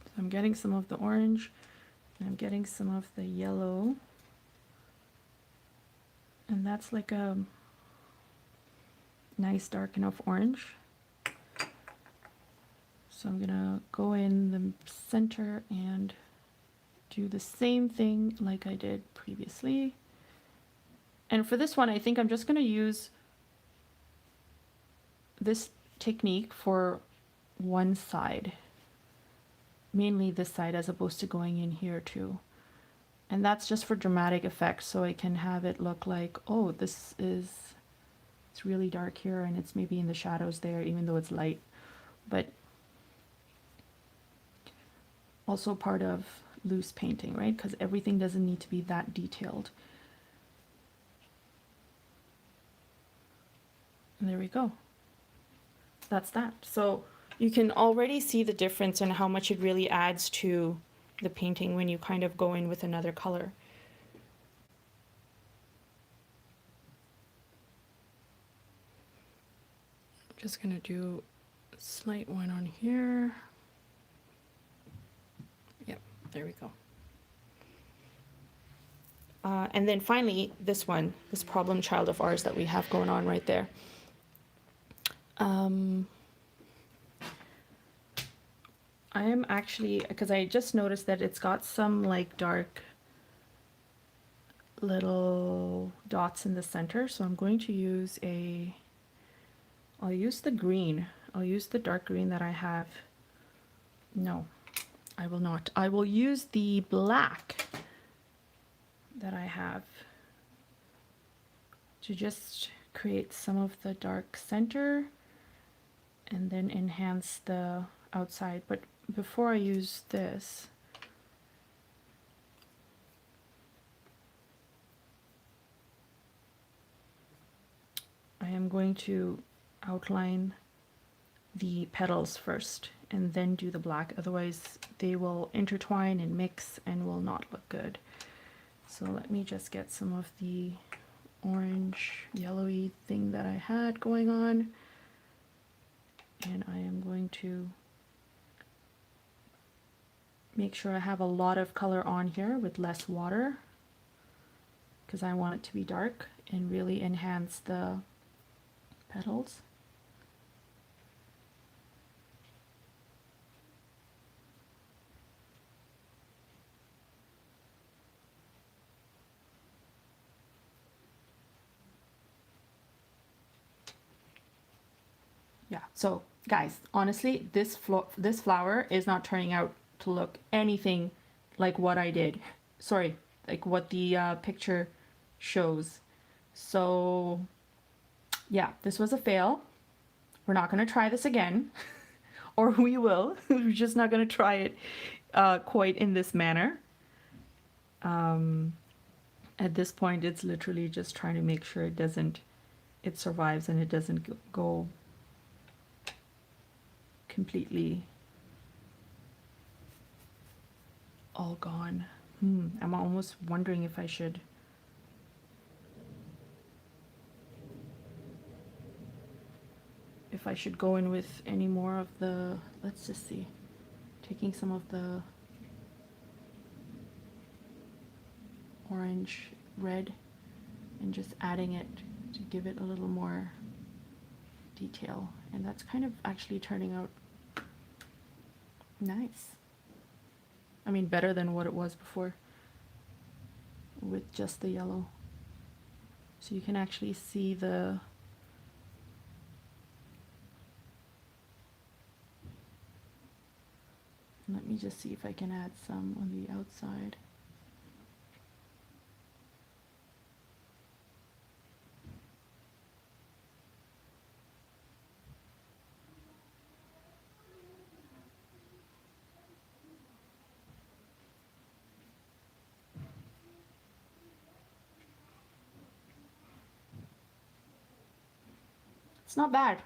So I'm getting some of the orange, and I'm getting some of the yellow. And that's like a nice dark enough orange. So I'm gonna go in the center and do the same thing like I did previously. And for this one, I think I'm just gonna use this technique for one side, mainly this side, as opposed to going in here too. And that's just for dramatic effect, so I can have it look like, oh, it's really dark here and it's maybe in the shadows there, even though it's light. But also part of loose painting, right? Because everything doesn't need to be that detailed. And there we go. That's that. So you can already see the difference in how much it really adds to the painting when you kind of go in with another color. I'm just gonna do a slight one on here. Yep, there we go. And then finally, this one, this problem child of ours that we have going on right there. I am actually, because I just noticed that it's got some like dark little dots in the center, so I'm going to use I'll use the green. I'll use the dark green that I have. No, I will not. I will use the black that I have to just create some of the dark center and then enhance the outside. But before I use this, I'm going to outline the petals first and then do the black, otherwise they will intertwine and mix and will not look good. So let me just get some of the orange yellowy thing that I had going on, and I am going to make sure I have a lot of color on here with less water, because I want it to be dark and really enhance the petals. Yeah, so guys, honestly, this flower is not turning out to look anything like what I did. Sorry, like what the picture shows. So yeah, this was a fail. We're not going to try this again. Or we will. We're just not going to try it quite in this manner. At this point, it's literally just trying to make sure it survives and it doesn't go completely all gone. I'm almost wondering if I should go in with any more of the, let's just see, taking some of the orange red and just adding it to give it a little more detail, and that's kind of actually turning out nice. I mean, better than what it was before with just the yellow. So you can actually see the let me just see if I can add some on the outside. It's not bad.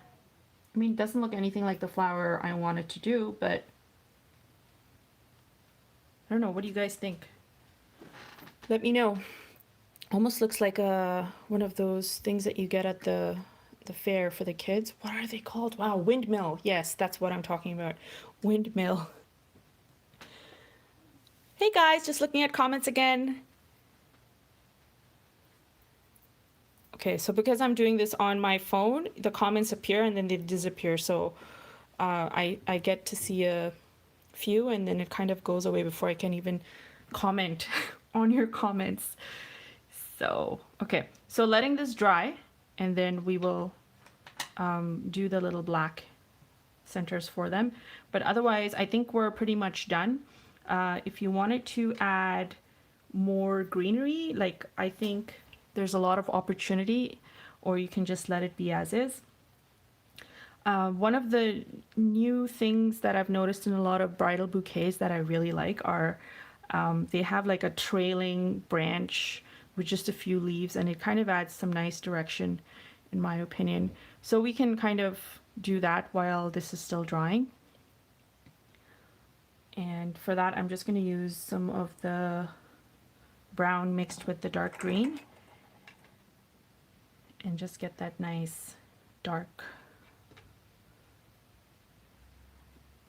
I mean, it doesn't look anything like the flower I wanted to do, but I don't know. What do you guys think? Let me know. Almost looks like one of those things that you get at the fair for the kids. What are they called? Wow, windmill. Yes, that's what I'm talking about. Windmill. Hey guys, just looking at comments again. Okay, so because I'm doing this on my phone, the comments appear and then they disappear. So I get to see a few and then it kind of goes away before I can even comment on your comments. So, okay, so letting this dry and then we will do the little black centers for them. But otherwise, I think we're pretty much done. If you wanted to add more greenery, like I think there's a lot of opportunity, or you can just let it be as is. One of the new things that I've noticed in a lot of bridal bouquets that I really like are they have like a trailing branch with just a few leaves, and it kind of adds some nice direction in my opinion. So we can kind of do that while this is still drying. And for that, I'm just going to use some of the brown mixed with the dark green and just get that nice dark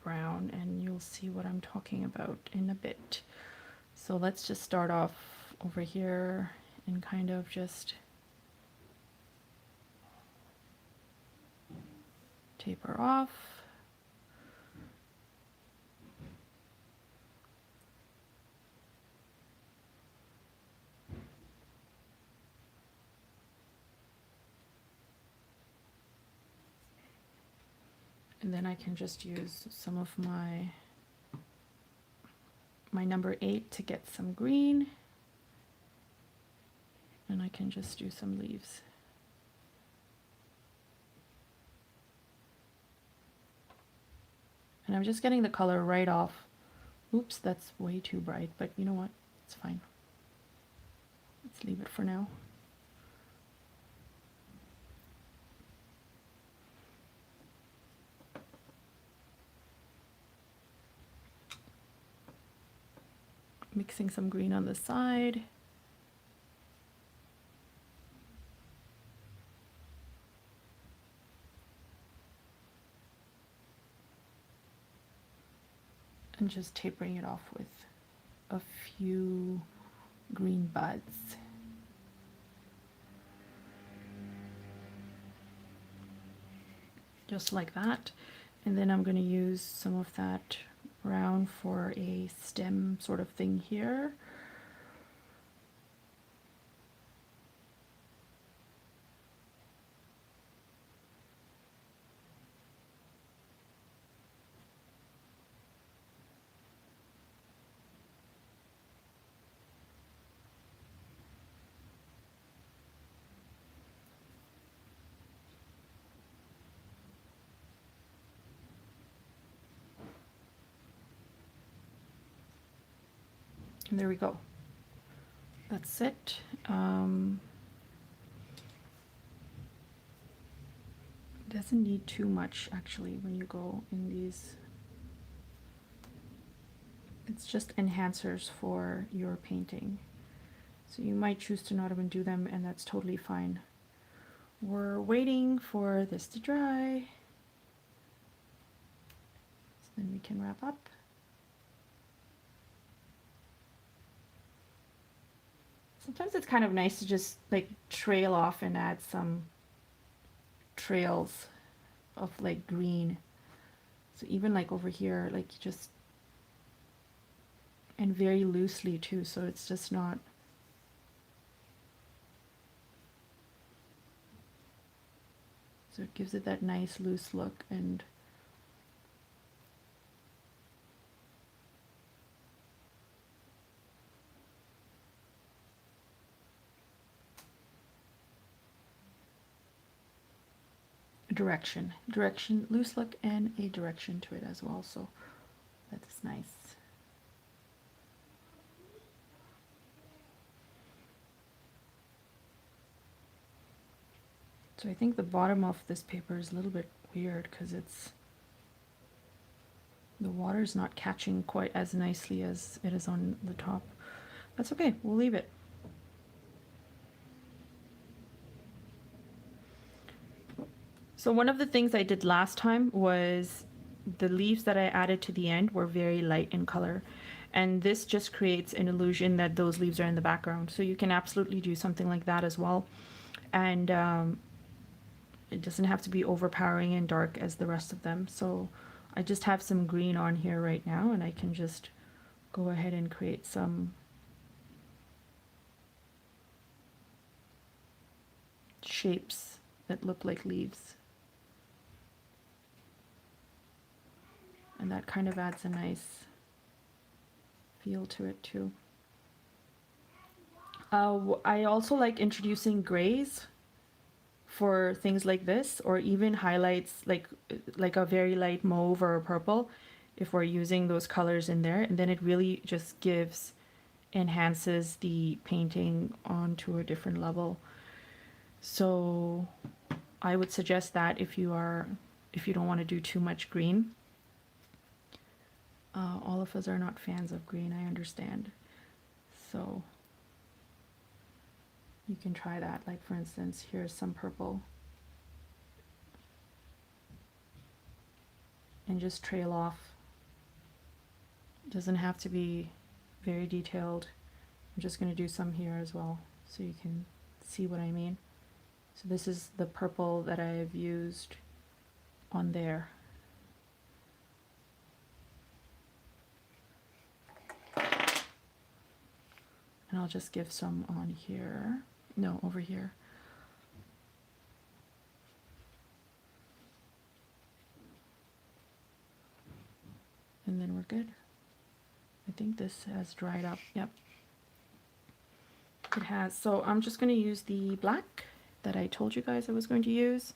brown, and you'll see what I'm talking about in a bit. So let's just start off over here and kind of just taper off. And then I can just use some of my number 8 to get some green. And I can just do some leaves. And I'm just getting the color right off. Oops, that's way too bright, but you know what? It's fine. Let's leave it for now. mixing some green on the side. And just tapering it off with a few green buds. Just like that. And then I'm going to use some of that brown for a stem sort of thing here. And there we go. That's it. Doesn't need too much actually when you go in these. It's just enhancers for your painting. So you might choose to not even do them, and that's totally fine. We're waiting for this to dry. So then we can wrap up. Sometimes it's kind of nice to just like trail off and add some trails of like green. So even like over here, like just, and very loosely too, so it's just not, so it gives it that nice loose look. And direction, loose look, and a direction to it as well, so that's nice. So I think the bottom of this paper is a little bit weird because it's, the water's not catching quite as nicely as it is on the top. That's okay, we'll leave it. So one of the things I did last time was the leaves that I added to the end were very light in color. And this just creates an illusion that those leaves are in the background. So you can absolutely do something like that as well. And it doesn't have to be overpowering and dark as the rest of them. So I just have some green on here right now, and I can just go ahead and create some shapes that look like leaves. And that kind of adds a nice feel to it too. I also like introducing grays for things like this, or even highlights like a very light mauve or a purple if we're using those colors in there, and then it really just enhances the painting onto a different level. So I would suggest that if you don't want to do too much green. All of us are not fans of green, I understand. So you can try that. Like for instance, here's some purple. And just trail off. It doesn't have to be very detailed. I'm just going to do some here as well so you can see what I mean. So this is the purple that I have used on there. And I'll just give some on here. No, over here. And then we're good. I think this has dried up. Yep. It has. So I'm just going to use the black that I told you guys I was going to use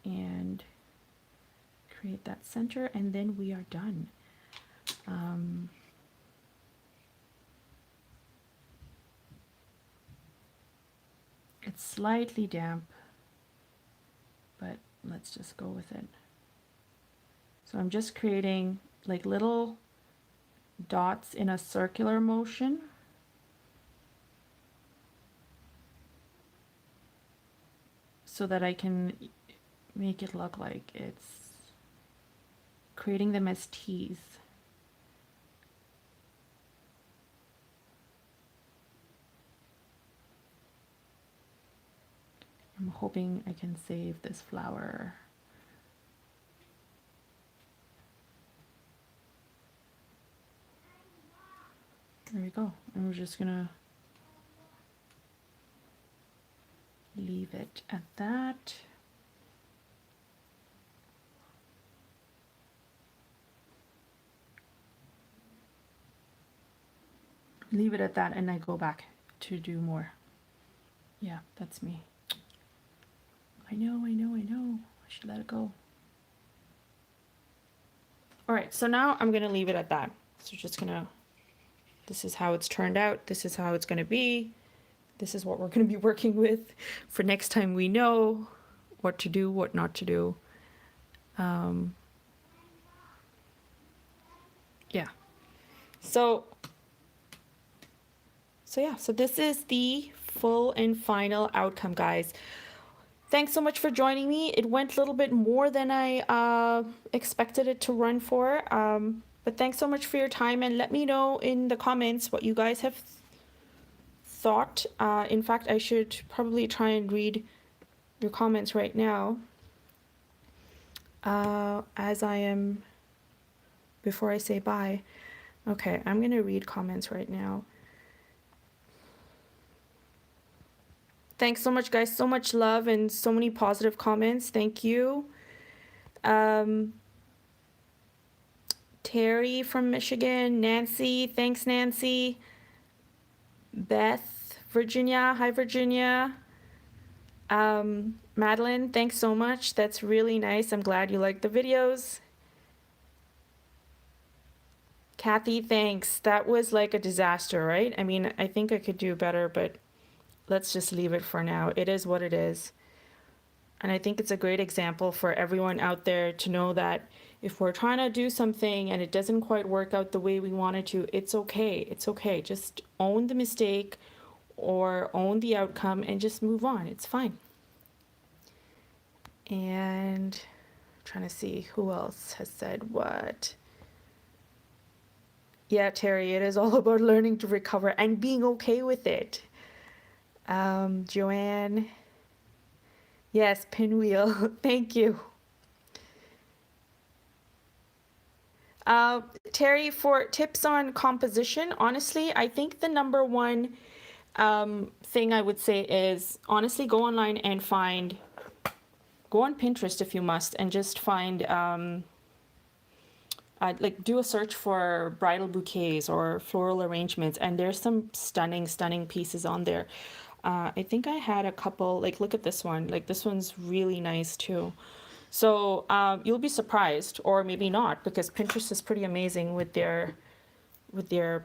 and create that center, and then we are done. It's slightly damp, but let's just go with it. So I'm just creating like little dots in a circular motion. So that I can make it look like it's creating them as T's. I'm hoping I can save this flower. There we go. And we're just gonna leave it at that. Leave it at that, and I go back to do more. Yeah, that's me. I know. I should let it go. All right, so now I'm gonna leave it at that. So just gonna, this is how it's turned out. This is how it's gonna be. This is what we're gonna be working with for next time. We know what to do, what not to do. Yeah. So yeah, so this is the full and final outcome, guys. Thanks so much for joining me. It went a little bit more than I expected it to run for. But thanks so much for your time, and let me know in the comments what you guys have thought. In fact, I should probably try and read your comments right now. As I am, before I say bye. Okay, I'm gonna read comments right now. Thanks so much, guys. So much love and so many positive comments. Thank you. Terry from Michigan. Nancy. Thanks, Nancy. Beth, Virginia. Hi, Virginia. Madeline, thanks so much. That's really nice. I'm glad you like the videos. Kathy, thanks. That was like a disaster, right? I mean, I think I could do better, but let's just leave it for now. It is what it is. And I think it's a great example for everyone out there to know that if we're trying to do something and it doesn't quite work out the way we wanted to, it's okay. It's okay. Just own the mistake or own the outcome and just move on. It's fine. And I'm trying to see who else has said what. Yeah, Terry, it is all about learning to recover and being okay with it. Joanne. Yes, pinwheel. Thank you. Terry, for tips on composition, honestly, I think the number one thing I would say is honestly go online and go on Pinterest if you must, and just find like do a search for bridal bouquets or floral arrangements, and there's some stunning pieces on there. I think I had a couple, like look at this one, like this one's really nice too. So you'll be surprised, or maybe not, because Pinterest is pretty amazing with their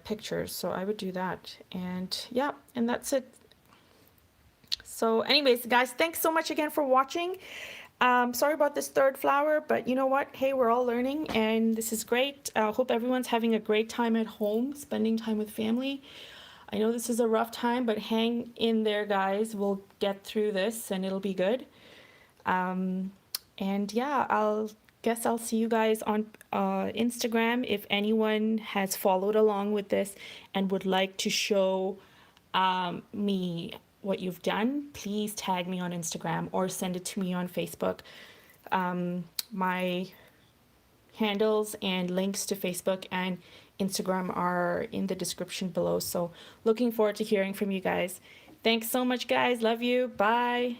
pictures. So I would do that. And yeah, and that's it. So anyways, guys, thanks so much again for watching. Sorry about this third flower, but you know what? Hey, we're all learning, and this is great. Hope everyone's having a great time at home, spending time with family. I know this is a rough time, but hang in there, guys. We'll get through this, and it'll be good. And yeah, guess I'll see you guys on Instagram. If anyone has followed along with this and would like to show me what you've done, please tag me on Instagram or send it to me on Facebook. My handles and links to Facebook and Instagram are in the description below. So looking forward to hearing from you guys. Thanks so much, guys. Love you. Bye.